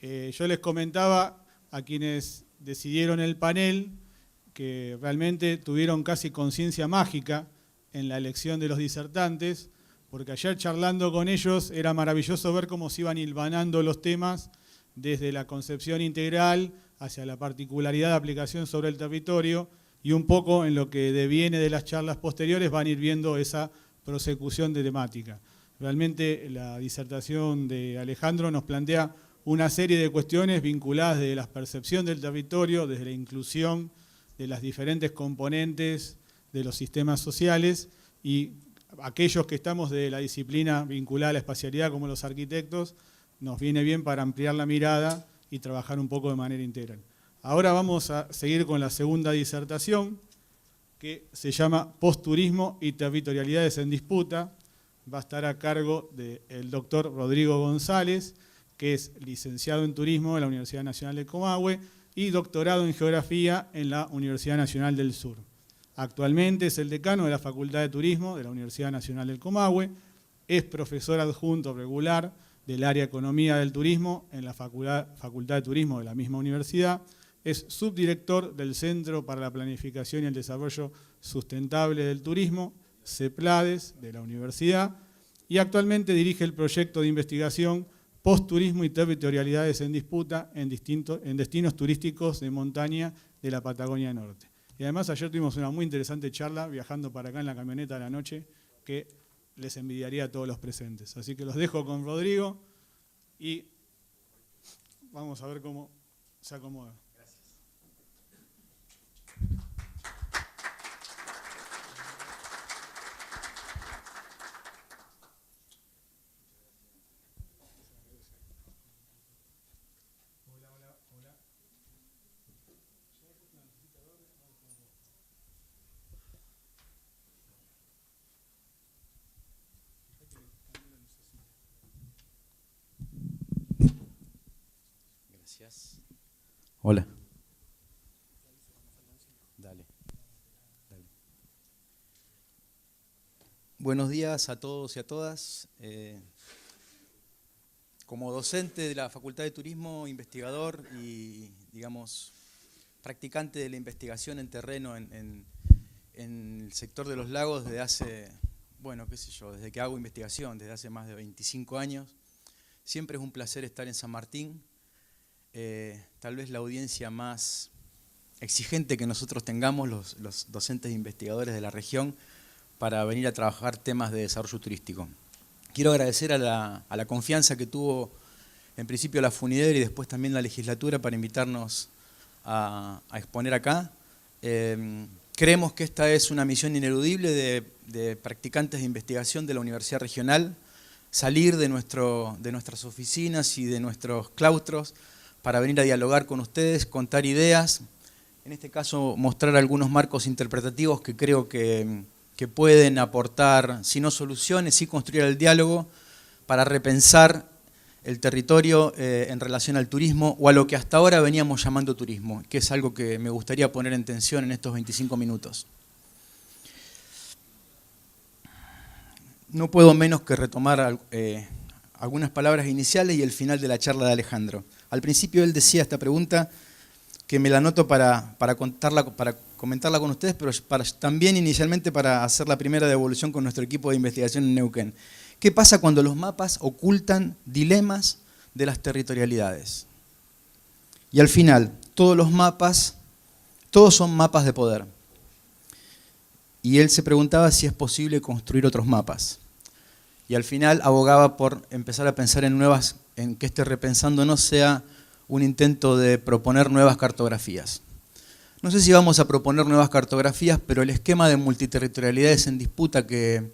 Yo les comentaba a quienes decidieron el panel que realmente tuvieron casi conciencia mágica en la elección de los disertantes, porque ayer charlando con ellos era maravilloso ver cómo se iban hilvanando los temas desde la concepción integral hacia la particularidad de aplicación sobre el territorio, y un poco en lo que deviene de las charlas posteriores van a ir viendo esa prosecución de temática. Realmente la disertación de Alejandro nos plantea una serie de cuestiones vinculadas de la percepción del territorio, desde la inclusión de las diferentes componentes de los sistemas sociales, y aquellos que estamos de la disciplina vinculada a la espacialidad como los arquitectos, nos viene bien para ampliar la mirada y trabajar un poco de manera integral. Ahora vamos a seguir con la segunda disertación, que se llama Posturismo y territorialidades en disputa. Va a estar a cargo del doctor Rodrigo González, que es licenciado en Turismo en la Universidad Nacional del Comahue y doctorado en Geografía en la Universidad Nacional del Sur. Actualmente es el decano de la Facultad de Turismo de la Universidad Nacional del Comahue, es profesor adjunto regular del área Economía del Turismo en la Facultad de Turismo de la misma universidad, es subdirector del Centro para la Planificación y el Desarrollo Sustentable del Turismo, CEPLADES, de la universidad, y actualmente dirige el proyecto de investigación Posturismo y territorialidades en disputa en destinos turísticos de montaña de la Patagonia Norte. Y además ayer tuvimos una muy interesante charla viajando para acá en la camioneta a la noche que les envidiaría a todos los presentes. Así que los dejo con Rodrigo y vamos a ver cómo se acomoda. Hola. Dale. Buenos días a todos y a todas. Como docente de la Facultad de Turismo, investigador y, digamos, practicante de la investigación en terreno en el sector de los lagos desde hace, bueno, qué sé yo, desde que hago investigación, desde hace más de 25 años. Siempre es un placer estar en San Martín. Tal vez la audiencia más exigente que nosotros tengamos, los docentes e investigadores de la región, para venir a trabajar temas de desarrollo turístico. Quiero agradecer a la confianza que tuvo en principio la FUNIDER y después también la legislatura para invitarnos a exponer acá. Creemos que esta es una misión ineludible de practicantes de investigación de la Universidad Regional, salir de nuestras oficinas y de nuestros claustros para venir a dialogar con ustedes, contar ideas, en este caso mostrar algunos marcos interpretativos que creo que pueden aportar, si no soluciones, sí construir el diálogo para repensar el territorio en relación al turismo o a lo que hasta ahora veníamos llamando turismo, que es algo que me gustaría poner en tensión en estos 25 minutos. No puedo menos que retomar algunas palabras iniciales y el final de la charla de Alejandro. Al principio él decía esta pregunta que me la anoto para comentarla con ustedes, pero también inicialmente para hacer la primera devolución con nuestro equipo de investigación en Neuquén. ¿Qué pasa cuando los mapas ocultan dilemas de las territorialidades? Y al final, todos son mapas de poder. Y él se preguntaba si es posible construir otros mapas. Y al final abogaba por empezar a pensar en que este repensando no sea un intento de proponer nuevas cartografías. No sé si vamos a proponer nuevas cartografías, pero el esquema de multiterritorialidades en disputa que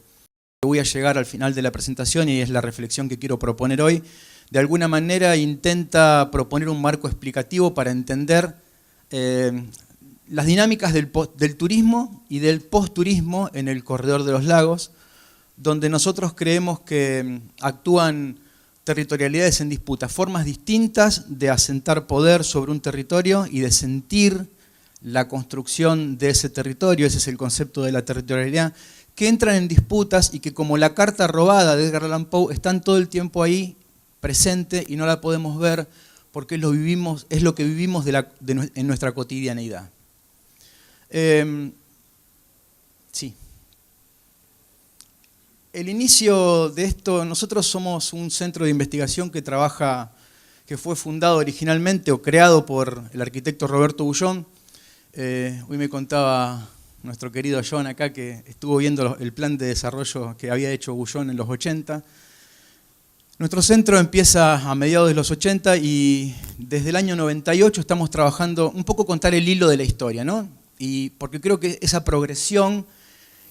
voy a llegar al final de la presentación, y es la reflexión que quiero proponer hoy, de alguna manera intenta proponer un marco explicativo para entender las dinámicas del turismo y del post-turismo en el corredor de los lagos, donde nosotros creemos que actúan territorialidades en disputa, formas distintas de asentar poder sobre un territorio y de sentir la construcción de ese territorio, ese es el concepto de la territorialidad, que entran en disputas y que, como la carta robada de Edgar Allan Poe, están todo el tiempo ahí presente y no la podemos ver porque es lo que vivimos en nuestra cotidianeidad. Sí. El inicio de esto, nosotros somos un centro de investigación que fue fundado originalmente o creado por el arquitecto Roberto Bullón. Hoy me contaba nuestro querido John acá que estuvo viendo el plan de desarrollo que había hecho Bullón en los 80. Nuestro centro empieza a mediados de los 80 y desde el año 98 estamos trabajando un poco contar el hilo de la historia, ¿no? Y porque creo que esa progresión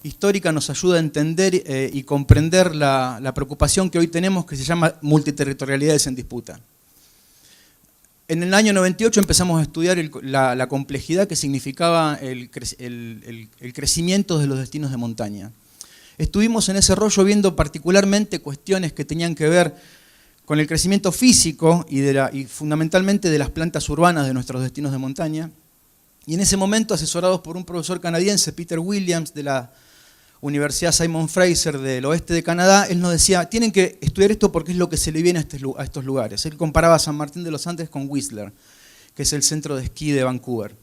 histórica nos ayuda a entender y comprender la preocupación que hoy tenemos, que se llama multiterritorialidades en disputa. En el año 98 empezamos a estudiar la complejidad que significaba el crecimiento de los destinos de montaña. Estuvimos en ese rollo viendo particularmente cuestiones que tenían que ver con el crecimiento físico y fundamentalmente de las plantas urbanas de nuestros destinos de montaña. Y en ese momento, asesorados por un profesor canadiense, Peter Williams, de la Universidad Simon Fraser del oeste de Canadá, él nos decía, tienen que estudiar esto porque es lo que se le viene a estos lugares. Él comparaba San Martín de los Andes con Whistler, que es el centro de esquí de Vancouver.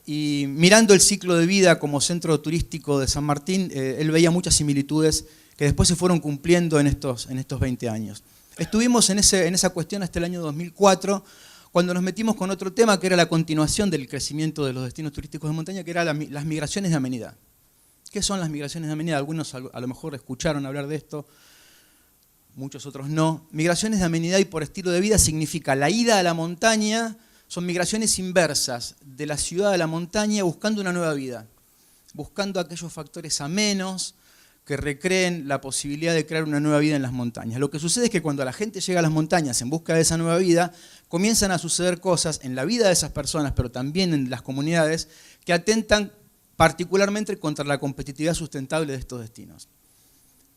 Y mirando el ciclo de vida como centro turístico de San Martín, él veía muchas similitudes que después se fueron cumpliendo en estos 20 años. Estuvimos en esa cuestión hasta el año 2004, cuando nos metimos con otro tema que era la continuación del crecimiento de los destinos turísticos de montaña, que eran las migraciones de amenidad. ¿Qué son las migraciones de amenidad? Algunos a lo mejor escucharon hablar de esto, muchos otros no. Migraciones de amenidad y por estilo de vida significa la ida a la montaña, son migraciones inversas de la ciudad a la montaña buscando una nueva vida, buscando aquellos factores amenos que recreen la posibilidad de crear una nueva vida en las montañas. Lo que sucede es que cuando la gente llega a las montañas en busca de esa nueva vida, comienzan a suceder cosas en la vida de esas personas, pero también en las comunidades, que atentan particularmente contra la competitividad sustentable de estos destinos.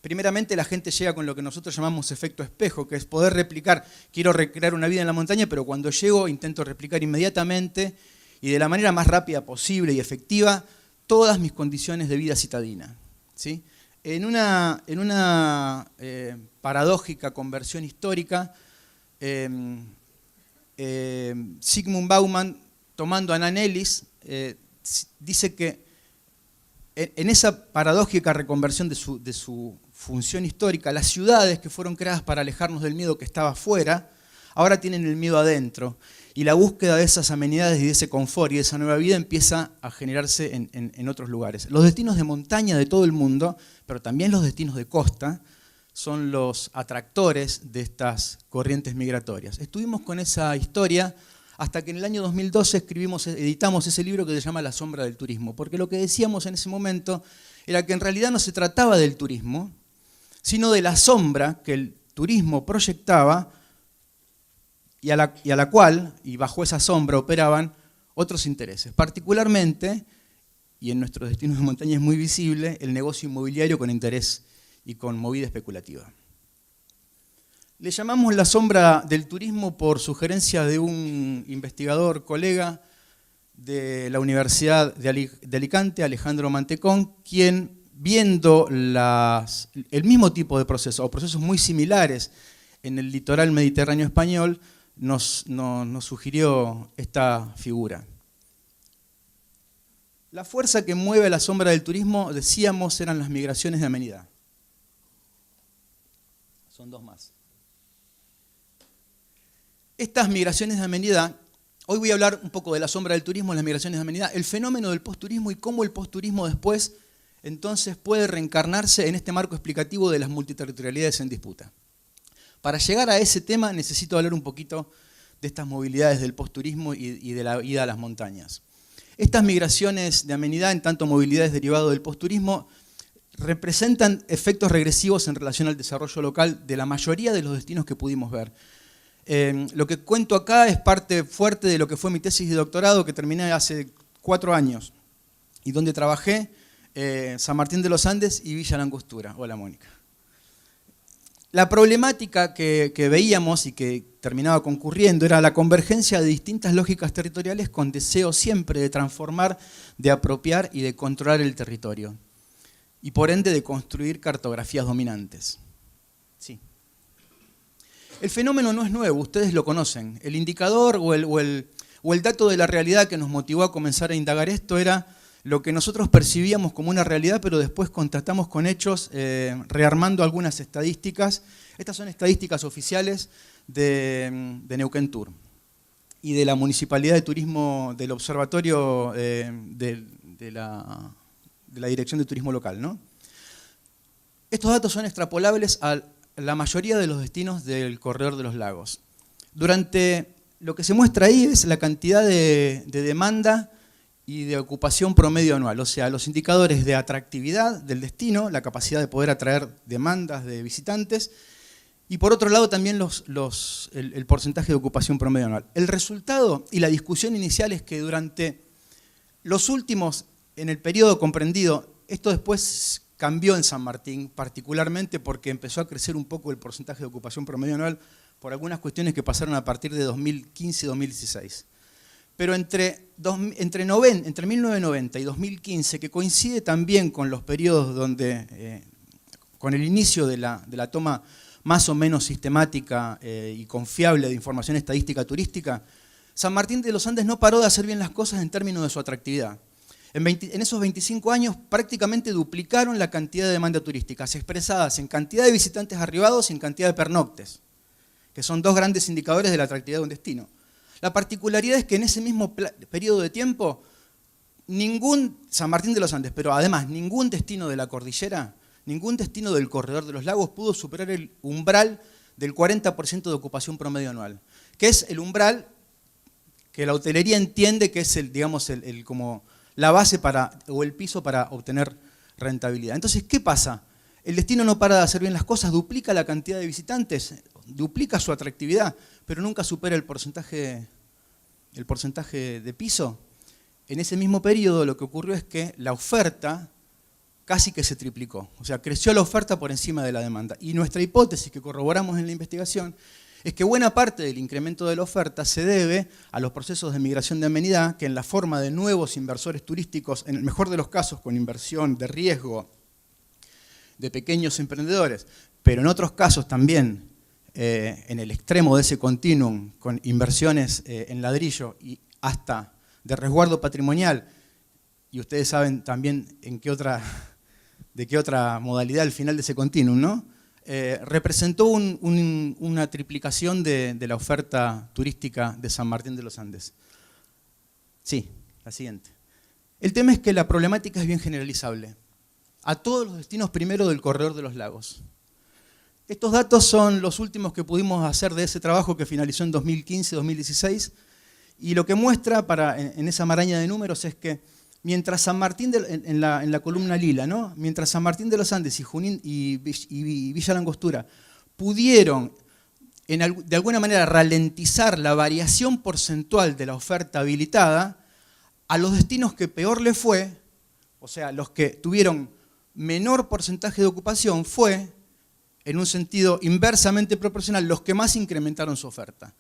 Primeramente, la gente llega con lo que nosotros llamamos efecto espejo, que es poder replicar, quiero recrear una vida en la montaña, pero cuando llego intento replicar inmediatamente y de la manera más rápida posible y efectiva todas mis condiciones de vida citadina, ¿sí? En una paradójica conversión histórica, Zygmunt Bauman, tomando a Nan Ellis, dice que en esa paradójica reconversión de su función histórica, las ciudades que fueron creadas para alejarnos del miedo que estaba afuera, ahora tienen el miedo adentro. Y la búsqueda de esas amenidades y de ese confort y de esa nueva vida empieza a generarse en otros lugares. Los destinos de montaña de todo el mundo, pero también los destinos de costa, son los atractores de estas corrientes migratorias. Estuvimos con esa historia hasta que en el año 2012 editamos ese libro que se llama La sombra del turismo, porque lo que decíamos en ese momento era que en realidad no se trataba del turismo, sino de la sombra que el turismo proyectaba y a la cual, y bajo esa sombra, operaban otros intereses. Particularmente, y en nuestros destinos de montaña es muy visible, el negocio inmobiliario con interés y con movida especulativa. Le llamamos la sombra del turismo por sugerencia de un investigador, colega de la Universidad de Alicante, Alejandro Mantecón, quien, viendo el mismo tipo de procesos, o procesos muy similares en el litoral mediterráneo español, nos sugirió esta figura. La fuerza que mueve la sombra del turismo, decíamos, eran las migraciones de amenidad. Son dos más. Estas migraciones de amenidad, hoy voy a hablar un poco de la sombra del turismo, las migraciones de amenidad, el fenómeno del postturismo y cómo el postturismo después entonces puede reencarnarse en este marco explicativo de las multiterritorialidades en disputa. Para llegar a ese tema necesito hablar un poquito de estas movilidades del postturismo y de la ida a las montañas. Estas migraciones de amenidad, en tanto movilidades derivadas del postturismo, representan efectos regresivos en relación al desarrollo local de la mayoría de los destinos que pudimos ver. Lo que cuento acá es parte fuerte de lo que fue mi tesis de doctorado que terminé hace 4 años y donde trabajé San Martín de los Andes y Villa Langostura. Hola, Mónica. La problemática que veíamos y que terminaba concurriendo era la convergencia de distintas lógicas territoriales con deseo siempre de transformar, de apropiar y de controlar el territorio y por ende de construir cartografías dominantes. Sí. El fenómeno no es nuevo, ustedes lo conocen. El indicador o el dato de la realidad que nos motivó a comenzar a indagar esto era lo que nosotros percibíamos como una realidad, pero después contrastamos con hechos, rearmando algunas estadísticas. Estas son estadísticas oficiales de Neuquén Tour y de la Municipalidad de Turismo, del Observatorio de la Dirección de Turismo Local, ¿no? Estos datos son extrapolables a la mayoría de los destinos del Corredor de los Lagos. Lo que se muestra ahí es la cantidad de demanda y de ocupación promedio anual, o sea, los indicadores de atractividad del destino, la capacidad de poder atraer demandas de visitantes, y por otro lado también el porcentaje de ocupación promedio anual. El resultado y la discusión inicial es que durante los últimos, en el periodo comprendido, esto después cambió en San Martín, particularmente porque empezó a crecer un poco el porcentaje de ocupación promedio anual por algunas cuestiones que pasaron a partir de 2015 y 2016. Pero entre 1990 y 2015, que coincide también con los periodos donde, con el inicio de la toma más o menos sistemática y confiable de información estadística turística, San Martín de los Andes no paró de hacer bien las cosas en términos de su atractividad. En esos 25 años prácticamente duplicaron la cantidad de demanda turística, expresadas en cantidad de visitantes arribados y en cantidad de pernoctes, que son dos grandes indicadores de la atractividad de un destino. La particularidad es que en ese mismo periodo de tiempo, ningún San Martín de los Andes, pero además ningún destino de la cordillera, ningún destino del Corredor de los Lagos pudo superar el umbral del 40% de ocupación promedio anual, que es el umbral que la hotelería entiende que es como la base o el piso para obtener rentabilidad. Entonces, ¿qué pasa? El destino no para de hacer bien las cosas, duplica la cantidad de visitantes, duplica su atractividad, pero nunca supera el porcentaje de piso. En ese mismo periodo lo que ocurrió es que la oferta casi que se triplicó, o sea, creció la oferta por encima de la demanda. Y nuestra hipótesis que corroboramos en la investigación es que buena parte del incremento de la oferta se debe a los procesos de migración de amenidad, que en la forma de nuevos inversores turísticos, en el mejor de los casos con inversión de riesgo de pequeños emprendedores, pero en otros casos también en el extremo de ese continuum, con inversiones en ladrillo y hasta de resguardo patrimonial, y ustedes saben también de qué otra modalidad al final de ese continuum, ¿no? Representó una triplicación de la oferta turística de San Martín de los Andes. Sí, la siguiente. El tema es que la problemática es bien generalizable a todos los destinos primero del Corredor de los Lagos. Estos datos son los últimos que pudimos hacer de ese trabajo que finalizó en 2015-2016, y lo que muestra en esa maraña de números es que mientras San Martín, en la columna lila, ¿no? Mientras San Martín de los Andes y Junín y Villa Langostura pudieron de alguna manera ralentizar la variación porcentual de la oferta habilitada, a los destinos que peor le fue, o sea, los que tuvieron menor porcentaje de ocupación, fue, en un sentido inversamente proporcional, los que más incrementaron su oferta.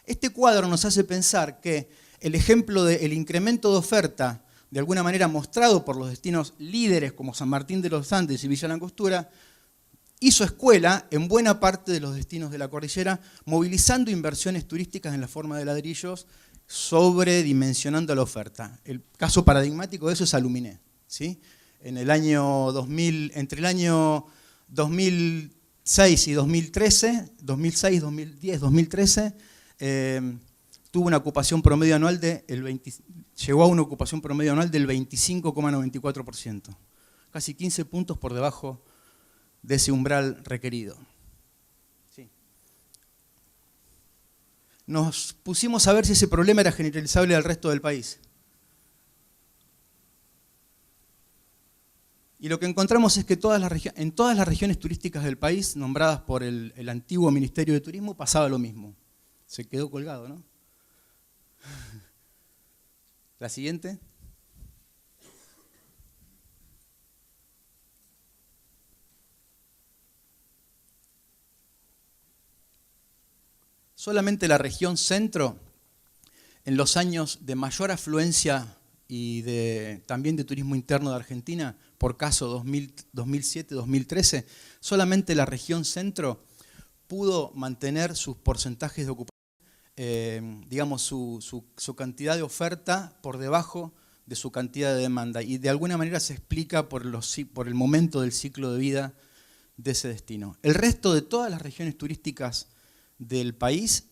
Este cuadro nos hace pensar que el ejemplo del incremento de oferta, de alguna manera mostrado por los destinos líderes como San Martín de los Andes y Villa Langostura, hizo escuela en buena parte de los destinos de la cordillera, movilizando inversiones turísticas en la forma de ladrillos, sobredimensionando la oferta. El caso paradigmático de eso es Aluminé, ¿sí? Entre el año 2006 y 2013, 2006, 2010, 2013, tuvo una ocupación promedio anual llegó a una ocupación promedio anual del 25,94%, casi 15 puntos por debajo de ese umbral requerido. Sí. Nos pusimos a ver si ese problema era generalizable al resto del país. Y lo que encontramos es que en todas las regiones turísticas del país, nombradas por el antiguo Ministerio de Turismo, pasaba lo mismo. Se quedó colgado, ¿no? La siguiente. Solamente la región centro, en los años de mayor afluencia y también de turismo interno de Argentina, por caso 2007-2013, solamente la región centro pudo mantener sus porcentajes de ocupación, digamos, su cantidad de oferta por debajo de su cantidad de demanda, y de alguna manera se explica por el momento del ciclo de vida de ese destino. El resto de todas las regiones turísticas del país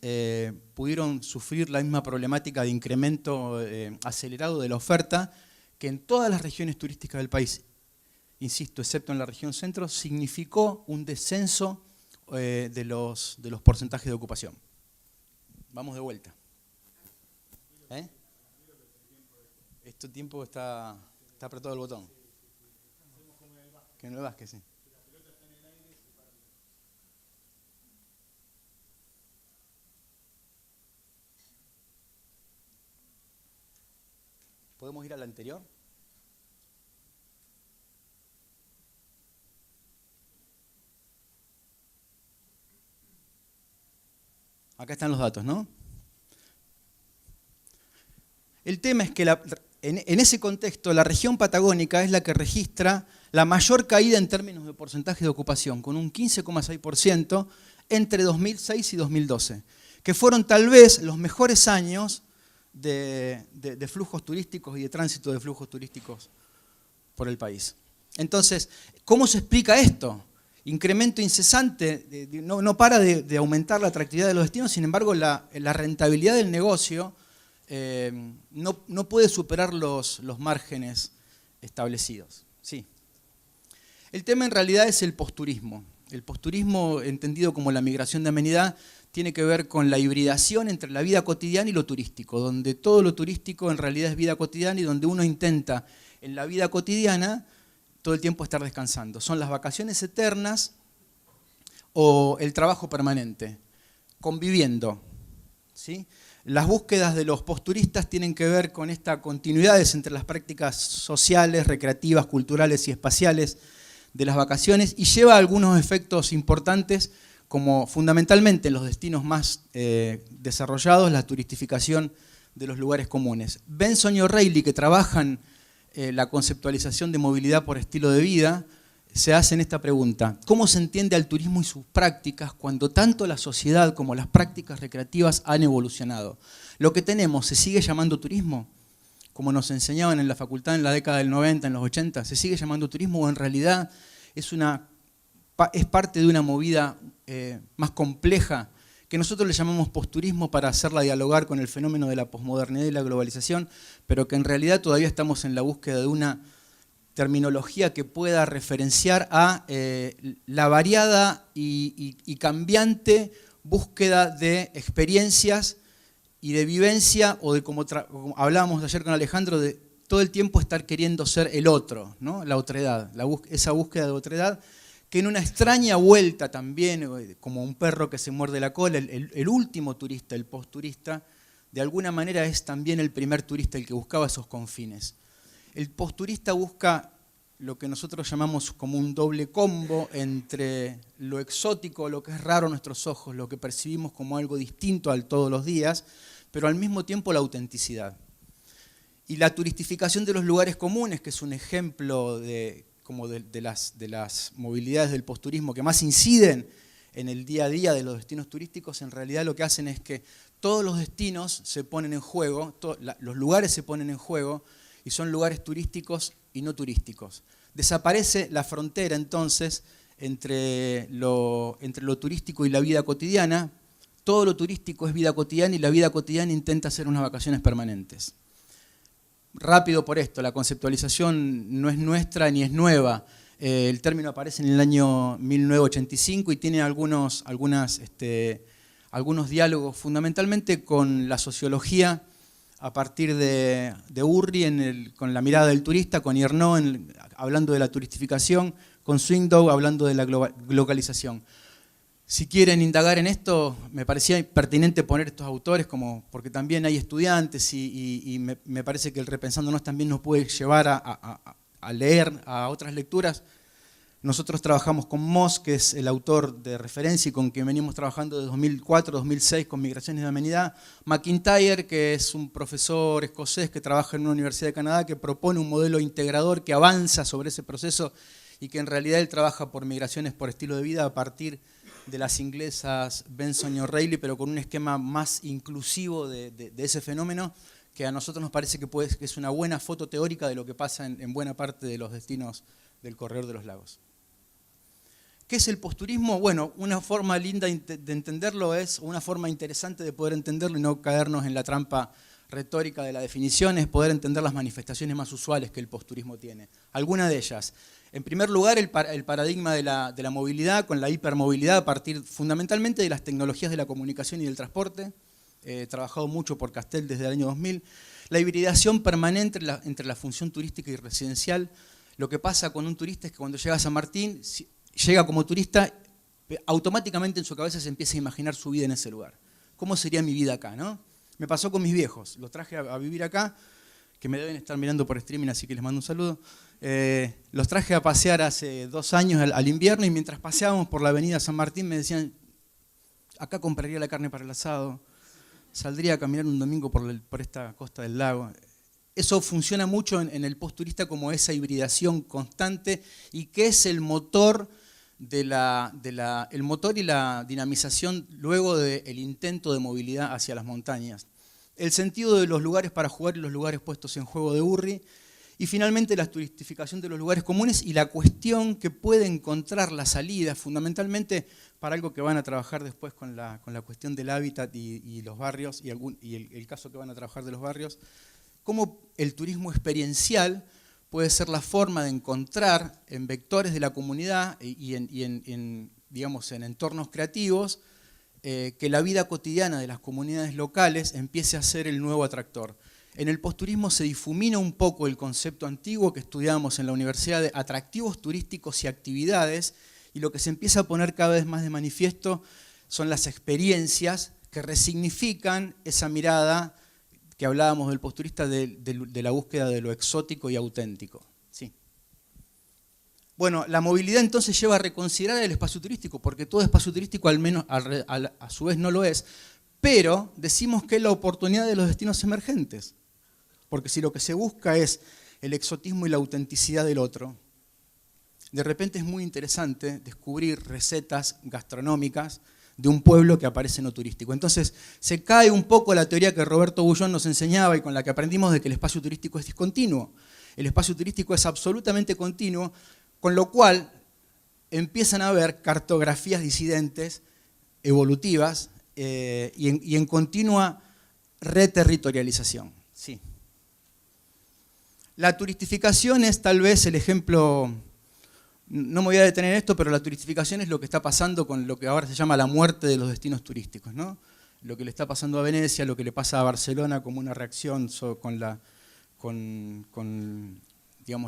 pudieron sufrir la misma problemática de incremento acelerado de la oferta, que en todas las regiones turísticas del país, insisto, excepto en la región centro, significó un descenso de los porcentajes de ocupación. Vamos de vuelta. Este tiempo está apretado el botón. Que no le Vázquez, sí. ¿Podemos ir a la anterior? Acá están los datos, ¿no? El tema es que en ese contexto la región patagónica es la que registra la mayor caída en términos de porcentaje de ocupación, con un 15,6% entre 2006 y 2012, que fueron tal vez los mejores años de flujos turísticos y de tránsito de flujos turísticos por el país. Entonces, ¿cómo se explica esto? Incremento incesante, no para de aumentar la atractividad de los destinos, sin embargo la rentabilidad del negocio no puede superar los márgenes establecidos. Sí. El tema en realidad es el posturismo. El posturismo, entendido como la migración de amenidad, tiene que ver con la hibridación entre la vida cotidiana y lo turístico, donde todo lo turístico en realidad es vida cotidiana y donde uno intenta en la vida cotidiana todo el tiempo estar descansando. Son las vacaciones eternas o el trabajo permanente, conviviendo, ¿sí? Las búsquedas de los posturistas tienen que ver con estas continuidades entre las prácticas sociales, recreativas, culturales y espaciales de las vacaciones, y lleva a algunos efectos importantes, como fundamentalmente en los destinos más desarrollados, la turistificación de los lugares comunes. Benson y O'Reilly, que trabajan la conceptualización de movilidad por estilo de vida, se hacen esta pregunta: ¿cómo se entiende al turismo y sus prácticas cuando tanto la sociedad como las prácticas recreativas han evolucionado? Lo que tenemos, ¿se sigue llamando turismo? Como nos enseñaban en la facultad en la década del 90, en los 80, ¿se sigue llamando turismo o en realidad es parte de una movida más compleja que nosotros le llamamos posturismo para hacerla dialogar con el fenómeno de la posmodernidad y la globalización, pero que en realidad todavía estamos en la búsqueda de una terminología que pueda referenciar a la variada y cambiante búsqueda de experiencias y de vivencia, o de como hablábamos ayer con Alejandro, de todo el tiempo estar queriendo ser el otro, ¿no? La otredad, esa búsqueda de otredad, que en una extraña vuelta también, como un perro que se muerde la cola, el último turista, el posturista, de alguna manera es también el primer turista, el que buscaba esos confines. El posturista busca lo que nosotros llamamos como un doble combo entre lo exótico, lo que es raro a nuestros ojos, lo que percibimos como algo distinto al todos los días, pero al mismo tiempo la autenticidad. Y la turistificación de los lugares comunes, que es un ejemplo de las movilidades del posturismo que más inciden en el día a día de los destinos turísticos, en realidad lo que hacen es que todos los destinos se ponen en juego, los lugares se ponen en juego, y son lugares turísticos y no turísticos. Desaparece la frontera entonces entre lo turístico y la vida cotidiana. Todo lo turístico es vida cotidiana y la vida cotidiana intenta hacer unas vacaciones permanentes. Rápido por esto, la conceptualización no es nuestra ni es nueva. El término aparece en el año 1985 y tiene algunos diálogos fundamentalmente con la sociología, a partir de Urri con la mirada del turista, con Hiernaut hablando de la turistificación, con Swingdow hablando de la globalización. Si quieren indagar en esto, me parecía pertinente poner estos autores, porque también hay estudiantes y me parece que el Repensándonos también nos puede llevar a leer a otras lecturas. Nosotros trabajamos con Moss, que es el autor de referencia y con quien venimos trabajando desde 2004-2006 con Migraciones de Amenidad. McIntyre, que es un profesor escocés que trabaja en una universidad de Canadá, que propone un modelo integrador que avanza sobre ese proceso y que en realidad él trabaja por migraciones por estilo de vida a partir de las inglesas Benson y O'Reilly, pero con un esquema más inclusivo de ese fenómeno, que a nosotros nos parece que es una buena foto teórica de lo que pasa en buena parte de los destinos del Corredor de los Lagos. ¿Qué es el posturismo? Bueno, una forma linda de entenderlo es, una forma interesante de poder entenderlo y no caernos en la trampa retórica de la definición, es poder entender las manifestaciones más usuales que el posturismo tiene. Algunas de ellas. En primer lugar, el paradigma de la movilidad con la hipermovilidad a partir fundamentalmente de las tecnologías de la comunicación y del transporte. He trabajado mucho por Castel desde el año 2000. La hibridación permanente entre la función turística y residencial. Lo que pasa con un turista es que cuando llega a San Martín, llega como turista, automáticamente en su cabeza se empieza a imaginar su vida en ese lugar. ¿Cómo sería mi vida acá, no? Me pasó con mis viejos, los traje a vivir acá, que me deben estar mirando por streaming, así que les mando un saludo. Los traje a pasear hace 2 años al invierno y mientras paseábamos por la avenida San Martín me decían, acá compraría la carne para el asado, saldría a caminar un domingo por esta costa del lago. Eso funciona mucho en el posturista como esa hibridación constante y que es el motor el motor y la dinamización luego del intento de movilidad hacia las montañas. El sentido de los lugares para jugar y los lugares puestos en juego de Urri. Y finalmente la turistificación de los lugares comunes y la cuestión que puede encontrar la salida, fundamentalmente para algo que van a trabajar después con la cuestión del hábitat y los barrios, y el caso que van a trabajar de los barrios, cómo el turismo experiencial puede ser la forma de encontrar en vectores de la comunidad y en entornos creativos que la vida cotidiana de las comunidades locales empiece a ser el nuevo atractor. En el posturismo se difumina un poco el concepto antiguo que estudiamos en la universidad de atractivos turísticos y actividades, y lo que se empieza a poner cada vez más de manifiesto son las experiencias que resignifican esa mirada que hablábamos del posturista de la búsqueda de lo exótico y auténtico. Sí. Bueno, la movilidad entonces lleva a reconsiderar el espacio turístico, porque todo espacio turístico al menos a su vez no lo es, pero decimos que es la oportunidad de los destinos emergentes, porque si lo que se busca es el exotismo y la autenticidad del otro, de repente es muy interesante descubrir recetas gastronómicas de un pueblo que aparece no turístico. Entonces se cae un poco la teoría que Roberto Bullón nos enseñaba y con la que aprendimos de que el espacio turístico es discontinuo. El espacio turístico es absolutamente continuo, con lo cual empiezan a haber cartografías disidentes, evolutivas y en continua reterritorialización. Sí. La turistificación es tal vez el ejemplo. No me voy a detener en esto, pero la turistificación es lo que está pasando con lo que ahora se llama la muerte de los destinos turísticos, ¿no? Lo que le está pasando a Venecia, lo que le pasa a Barcelona como una reacción con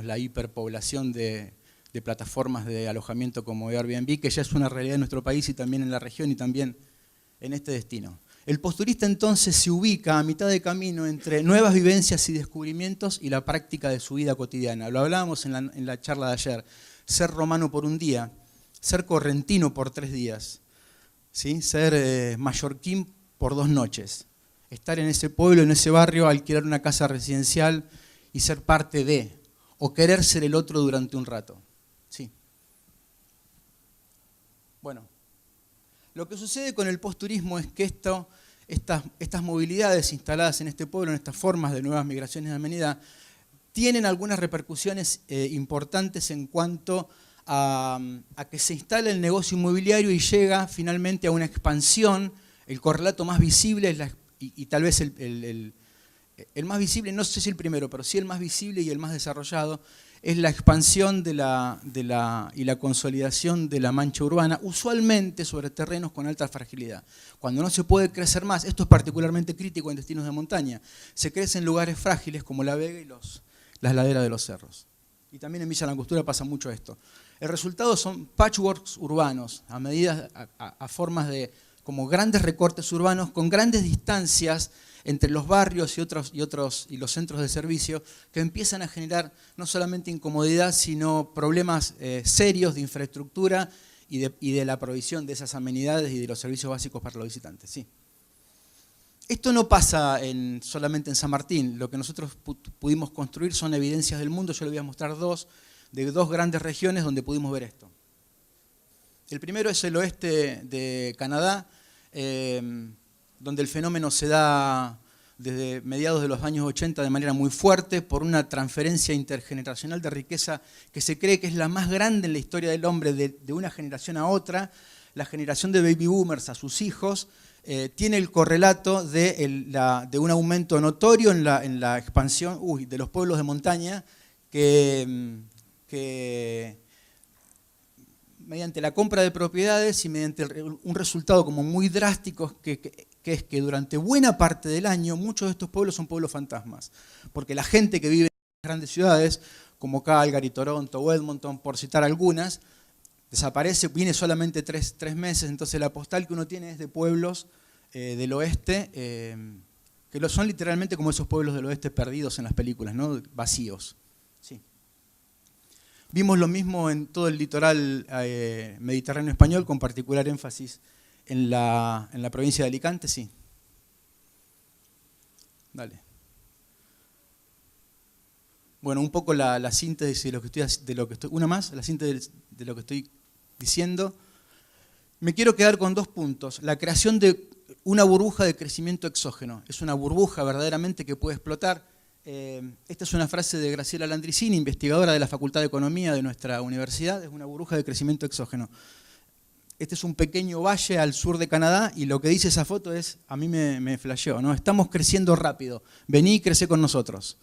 la hiperpoblación de plataformas de alojamiento como Airbnb, que ya es una realidad en nuestro país y también en la región y también en este destino. El posturista entonces se ubica a mitad de camino entre nuevas vivencias y descubrimientos y la práctica de su vida cotidiana. Lo hablábamos en la charla de ayer. Ser romano por un día, ser correntino por 3 días, ¿sí? Ser mallorquín por 2 noches, estar en ese pueblo, en ese barrio, alquilar una casa residencial y ser parte de, o querer ser el otro durante un rato. Sí. Bueno, lo que sucede con el posturismo es que estas movilidades instaladas en este pueblo, en estas formas de nuevas migraciones de amenidad, tienen algunas repercusiones importantes en cuanto a que se instala el negocio inmobiliario y llega finalmente a una expansión. El correlato más visible y tal vez el más visible, no sé si el primero, pero sí el más visible y el más desarrollado, es la expansión y la consolidación de la mancha urbana, usualmente sobre terrenos con alta fragilidad. Cuando no se puede crecer más, esto es particularmente crítico en destinos de montaña, se crece en lugares frágiles como La Vega y las laderas de los cerros. Y también en Villa Langostura pasa mucho esto. El resultado son patchworks urbanos, a formas de como grandes recortes urbanos con grandes distancias entre los barrios y los centros de servicio que empiezan a generar no solamente incomodidad, sino problemas serios de infraestructura y de la provisión de esas amenidades y de los servicios básicos para los visitantes. Sí. Esto no pasa solamente en San Martín. Lo que nosotros pudimos construir son evidencias del mundo. Yo les voy a mostrar de dos grandes regiones donde pudimos ver esto. El primero es el oeste de Canadá, donde el fenómeno se da desde mediados de los años 80 de manera muy fuerte por una transferencia intergeneracional de riqueza que se cree que es la más grande en la historia del hombre de una generación a otra. La generación de baby boomers a sus hijos tiene el correlato de un aumento notorio en la expansión de los pueblos de montaña que mediante la compra de propiedades y mediante un resultado como muy drástico que es que durante buena parte del año muchos de estos pueblos son pueblos fantasmas, porque la gente que vive en las grandes ciudades como Calgary, Toronto o Edmonton, por citar algunas, desaparece, viene solamente tres meses, entonces la postal que uno tiene es de pueblos del oeste, que son literalmente como esos pueblos del oeste perdidos en las películas, ¿no? Vacíos. Sí. Vimos lo mismo en todo el litoral mediterráneo español, con particular énfasis en la provincia de Alicante, sí. Dale. Bueno, un poco la síntesis de lo que estoy, una más, la síntesis de lo que estoy diciendo. Me quiero quedar con 2 puntos. La creación de una burbuja de crecimiento exógeno. Es una burbuja verdaderamente que puede explotar. Esta es una frase de Graciela Landricini, investigadora de la Facultad de Economía de nuestra universidad. Es una burbuja de crecimiento exógeno. Este es un pequeño valle al sur de Canadá y lo que dice esa foto es, a mí me flasheó, ¿no? Estamos creciendo rápido, vení y crece con nosotros.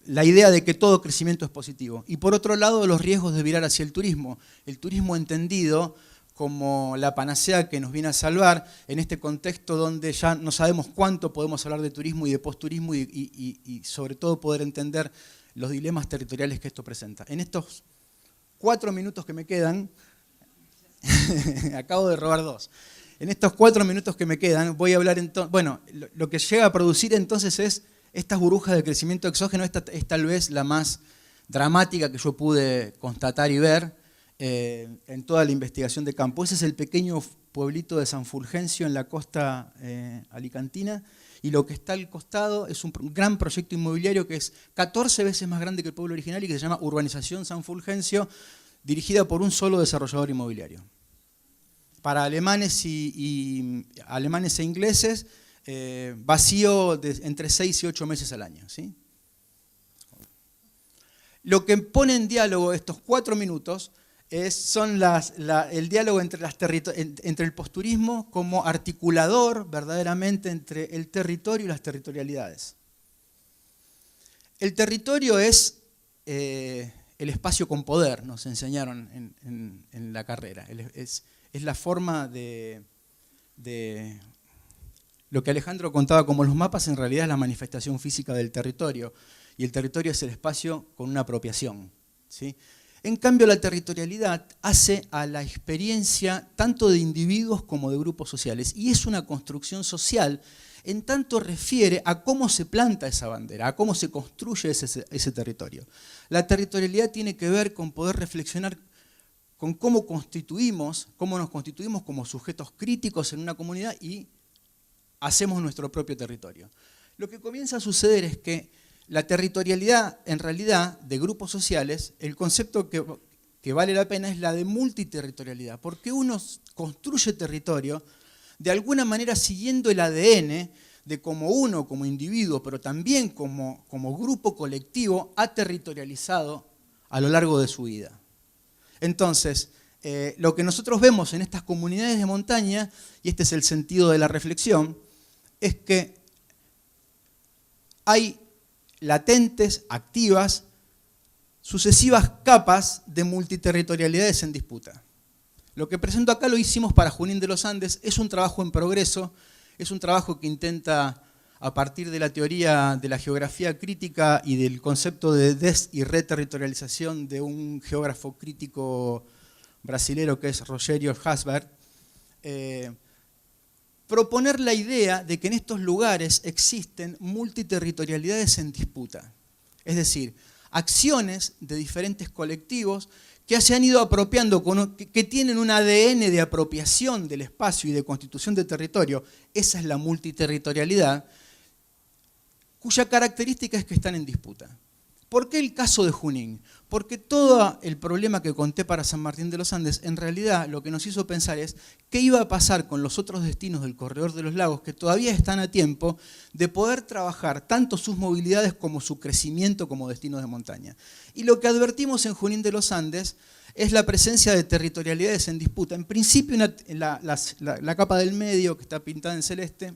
La idea de que todo crecimiento es positivo. Y por otro lado, los riesgos de virar hacia el turismo entendido como la panacea que nos viene a salvar en este contexto donde ya no sabemos cuánto podemos hablar de turismo y de posturismo y sobre todo poder entender los dilemas territoriales que esto presenta. En estos 4 minutos que me quedan, acabo de robar 2, en estos 4 minutos que me quedan voy a hablar entonces, bueno, lo que llega a producir entonces es estas burbujas de crecimiento exógeno. Esta es tal vez la más dramática que yo pude constatar y ver en toda la investigación de campo. Ese es el pequeño pueblito de San Fulgencio en la costa alicantina, y lo que está al costado es un gran proyecto inmobiliario que es 14 veces más grande que el pueblo original y que se llama Urbanización San Fulgencio, dirigida por un solo desarrollador inmobiliario. Para alemanes e ingleses, vacío entre 6 y 8 meses al año, ¿sí? Lo que pone en diálogo estos 4 minutos son el diálogo entre el posturismo como articulador verdaderamente entre el territorio y las territorialidades. El territorio es el espacio con poder, nos enseñaron en la carrera. Es la forma de lo que Alejandro contaba como los mapas, en realidad es la manifestación física del territorio, y el territorio es el espacio con una apropiación, ¿sí? En cambio, la territorialidad hace a la experiencia tanto de individuos como de grupos sociales, y es una construcción social en tanto refiere a cómo se planta esa bandera, a cómo se construye ese territorio. La territorialidad tiene que ver con poder reflexionar con cómo nos constituimos como sujetos críticos en una comunidad y hacemos nuestro propio territorio. Lo que comienza a suceder es que la territorialidad, en realidad, de grupos sociales, el concepto que vale la pena es la de multiterritorialidad, porque uno construye territorio de alguna manera siguiendo el ADN de cómo uno, como individuo, pero también como grupo colectivo, ha territorializado a lo largo de su vida. Entonces, lo que nosotros vemos en estas comunidades de montaña, y este es el sentido de la reflexión, es que hay latentes, activas, sucesivas capas de multiterritorialidades en disputa. Lo que presento acá lo hicimos para Junín de los Andes, es un trabajo en progreso, es un trabajo que intenta, a partir de la teoría de la geografía crítica y del concepto de des- y reterritorialización de un geógrafo crítico brasilero que es Rogério Hasbert, proponer la idea de que en estos lugares existen multiterritorialidades en disputa. Es decir, acciones de diferentes colectivos que se han ido apropiando, que tienen un ADN de apropiación del espacio y de constitución de territorio. Esa es la multiterritorialidad, cuya característica es que están en disputa. ¿Por qué el caso de Junín? Porque todo el problema que conté para San Martín de los Andes, en realidad lo que nos hizo pensar es qué iba a pasar con los otros destinos del Corredor de los Lagos que todavía están a tiempo de poder trabajar tanto sus movilidades como su crecimiento como destinos de montaña. Y lo que advertimos en Junín de los Andes es la presencia de territorialidades en disputa. En principio, la capa del medio, que está pintada en celeste,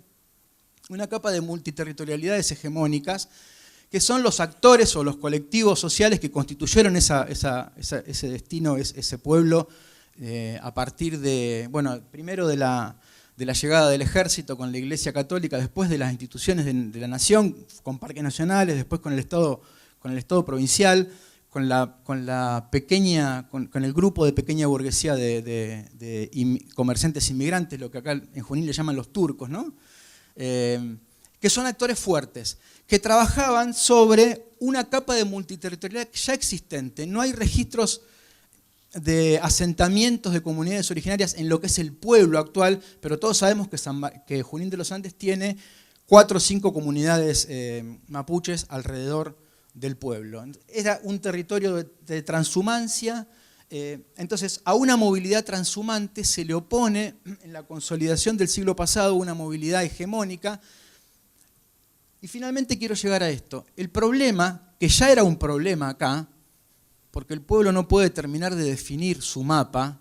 una capa de multiterritorialidades hegemónicas, que son los actores o los colectivos sociales que constituyeron ese destino, ese pueblo, a partir de, bueno, primero de la llegada del ejército con la Iglesia Católica, después de las instituciones de la nación, con parques nacionales, después con el Estado provincial, con el grupo de pequeña burguesía de comerciantes inmigrantes, lo que acá en Junín le llaman los turcos, ¿no? Que son actores fuertes, que trabajaban sobre una capa de multiterritorialidad ya existente. No hay registros de asentamientos de comunidades originarias en lo que es el pueblo actual, pero todos sabemos que Junín de los Andes tiene 4 o 5 comunidades mapuches alrededor del pueblo. Era un territorio de transhumancia, entonces a una movilidad transhumante se le opone en la consolidación del siglo pasado una movilidad hegemónica. Y finalmente quiero llegar a esto. El problema, que ya era un problema acá, porque el pueblo no puede terminar de definir su mapa,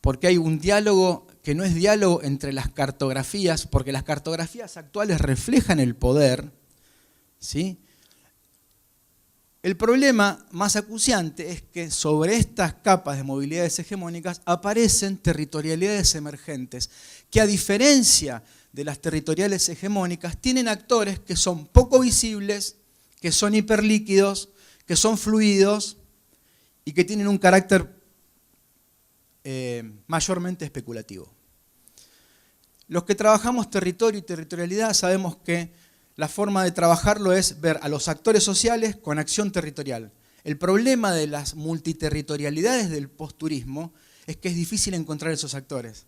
porque hay un diálogo que no es diálogo entre las cartografías, porque las cartografías actuales reflejan el poder, ¿sí? El problema más acuciante es que sobre estas capas de movilidades hegemónicas aparecen territorialidades emergentes, que a diferencia de las territoriales hegemónicas, tienen actores que son poco visibles, que son hiperlíquidos, que son fluidos y que tienen un carácter mayormente especulativo. Los que trabajamos territorio y territorialidad sabemos que la forma de trabajarlo es ver a los actores sociales con acción territorial. El problema de las multiterritorialidades del posturismo es que es difícil encontrar esos actores,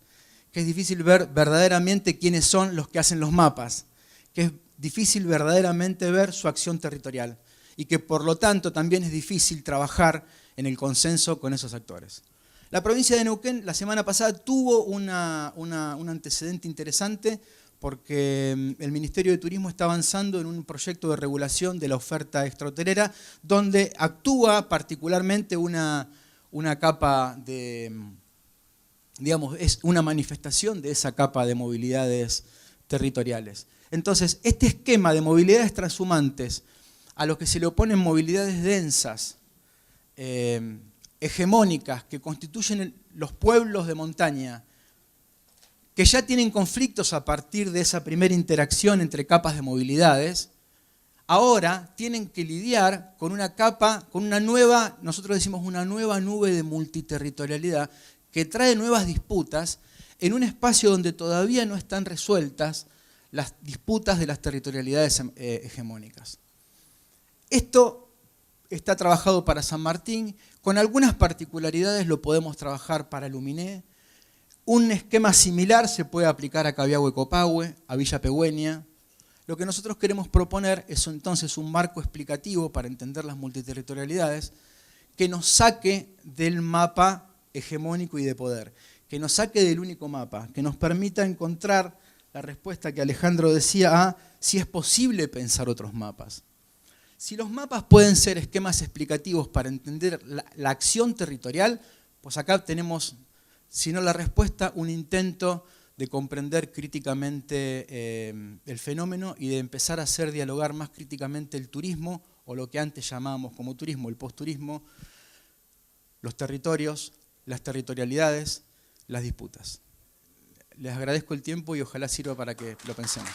que es difícil ver verdaderamente quiénes son los que hacen los mapas, que es difícil verdaderamente ver su acción territorial y que por lo tanto también es difícil trabajar en el consenso con esos actores. La provincia de Neuquén la semana pasada tuvo un antecedente interesante porque el Ministerio de Turismo está avanzando en un proyecto de regulación de la oferta extrahotelera donde actúa particularmente una capa de, digamos, es una manifestación de esa capa de movilidades territoriales. Entonces, este esquema de movilidades transhumantes a los que se le oponen movilidades densas, hegemónicas, que constituyen los pueblos de montaña, que ya tienen conflictos a partir de esa primera interacción entre capas de movilidades, ahora tienen que lidiar con una capa, con una nueva, nosotros decimos una nueva nube de multiterritorialidad, que trae nuevas disputas en un espacio donde todavía no están resueltas las disputas de las territorialidades hegemónicas. Esto está trabajado para San Martín, con algunas particularidades lo podemos trabajar para Luminé. Un esquema similar se puede aplicar a Cabiahue-Copahue, a Villa Pegüeña. Lo que nosotros queremos proponer es entonces un marco explicativo para entender las multiterritorialidades que nos saque del mapa hegemónico y de poder, que nos saque del único mapa, que nos permita encontrar la respuesta que Alejandro decía a si es posible pensar otros mapas. Si los mapas pueden ser esquemas explicativos para entender la acción territorial, pues acá tenemos, si no la respuesta, un intento de comprender críticamente el fenómeno y de empezar a hacer dialogar más críticamente el turismo, o lo que antes llamábamos como turismo, el posturismo, los territorios, las territorialidades, las disputas. Les agradezco el tiempo y ojalá sirva para que lo pensemos.